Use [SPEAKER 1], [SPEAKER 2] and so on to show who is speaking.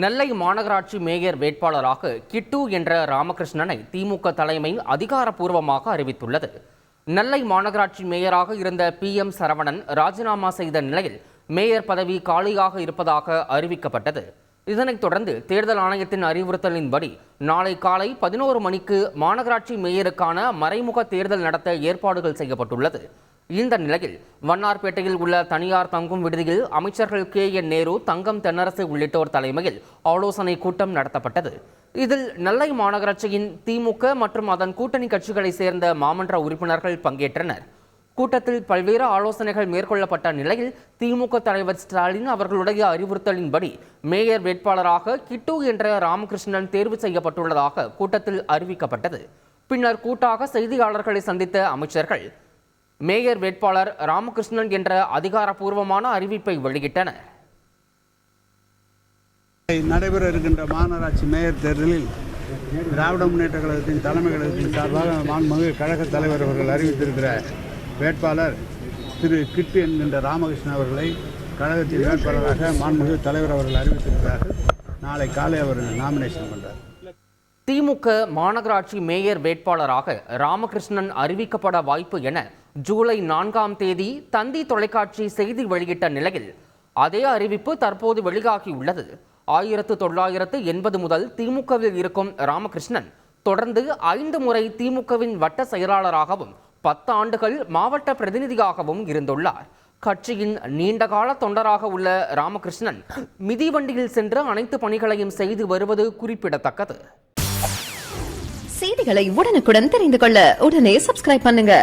[SPEAKER 1] நெல்லை மாநகராட்சி மேயர் வேட்பாளராக கிட்டு என்ற ராமகிருஷ்ணனை திமுக தலைமை அதிகாரப்பூர்வமாக அறிவித்துள்ளது. நெல்லை மாநகராட்சி மேயராக இருந்த PM சரவணன் ராஜினாமா செய்த நிலையில் மேயர் பதவி காலியாக இருப்பதாக அறிவிக்கப்பட்டது. இதனைத் தொடர்ந்து தேர்தல் ஆணையத்தின் அறிவுறுத்தலின்படி நாளை காலை 11 மணிக்கு மாநகராட்சி மேயருக்கான மறைமுக தேர்தல் நடத்த ஏற்பாடுகள் செய்யப்பட்டுள்ளது. இந்த நிலையில் வண்ணார்பேட்டையில் உள்ள தனியார் தங்கும் விடுதியில் அமைச்சர்கள் KN நேரு, தங்கம் தென்னரசு உள்ளிட்டோர் தலைமையில் ஆலோசனை கூட்டம் நடத்தப்பட்டது. இதில் நெல்லை மாநகராட்சியின் திமுக மற்றும் அதன் கூட்டணி கட்சிகளை சேர்ந்த மாமன்ற உறுப்பினர்கள் பங்கேற்றனர். கூட்டத்தில் பல்வேறு ஆலோசனைகள் மேற்கொள்ளப்பட்ட நிலையில் திமுக தலைவர் ஸ்டாலின் அவர்களுடைய அறிவுறுத்தலின்படி மேயர் வேட்பாளராக கிட்டு என்ற ராமகிருஷ்ணன் தேர்வு செய்யப்பட்டுள்ளதாக கூட்டத்தில் அறிவிக்கப்பட்டது. பின்னர் கூட்டாக செய்தியாளர்களை சந்தித்த அமைச்சர்கள் மேயர் வேட்பாளர் ராமகிருஷ்ணன் என்ற அதிகாரப்பூர்வமான அறிவிப்பை வெளியிட்டனர்.
[SPEAKER 2] நடைபெற இருக்கின்ற மாநகராட்சி மேயர் தேர்தலில் திராவிட முன்னேற்ற கழகத்தின் தலைமை கழகத்தின் சார்பாக மாண்புமிகு கழக தலைவர் அவர்கள் அறிவித்திருக்கிற வேட்பாளர் திரு கிட்டு என்கின்ற ராமகிருஷ்ணன் அவர்களை கழகத்தின் வேட்பாளராக மாண்புமிகு தலைவர் அவர்கள் அறிவித்திருக்கிறார்கள். நாளை காலை அவர் நாமினேஷன் பண்றார்.
[SPEAKER 1] திமுக மாநகராட்சி மேயர் வேட்பாளராக ராமகிருஷ்ணன் அறிவிக்கப்பட வாய்ப்பு என ஜூலை 4ஆம் தேதி தந்தி தொலைக்காட்சி செய்தி வெளியிட்ட நிலையில் அதே அறிவிப்பு தற்போது வெளியாகியுள்ளது. 1980 முதல் திமுகவில் இருக்கும் ராமகிருஷ்ணன் தொடர்ந்து 5 முறை திமுகவின் வட்ட செயலாளராகவும் 10 ஆண்டுகள் மாவட்ட பிரதிநிதியாகவும் இருந்துள்ளார். கட்சியின் நீண்டகால தொண்டராக உள்ள ராமகிருஷ்ணன் மிதிவண்டியில் சென்று அனைத்து பணிகளையும் செய்து வருவது குறிப்பிடத்தக்கது.
[SPEAKER 3] செய்திகளை உடனுக்குடன் தெரிந்து கொள்ள உடனே சப்ஸ்கிரைப் பண்ணுங்க.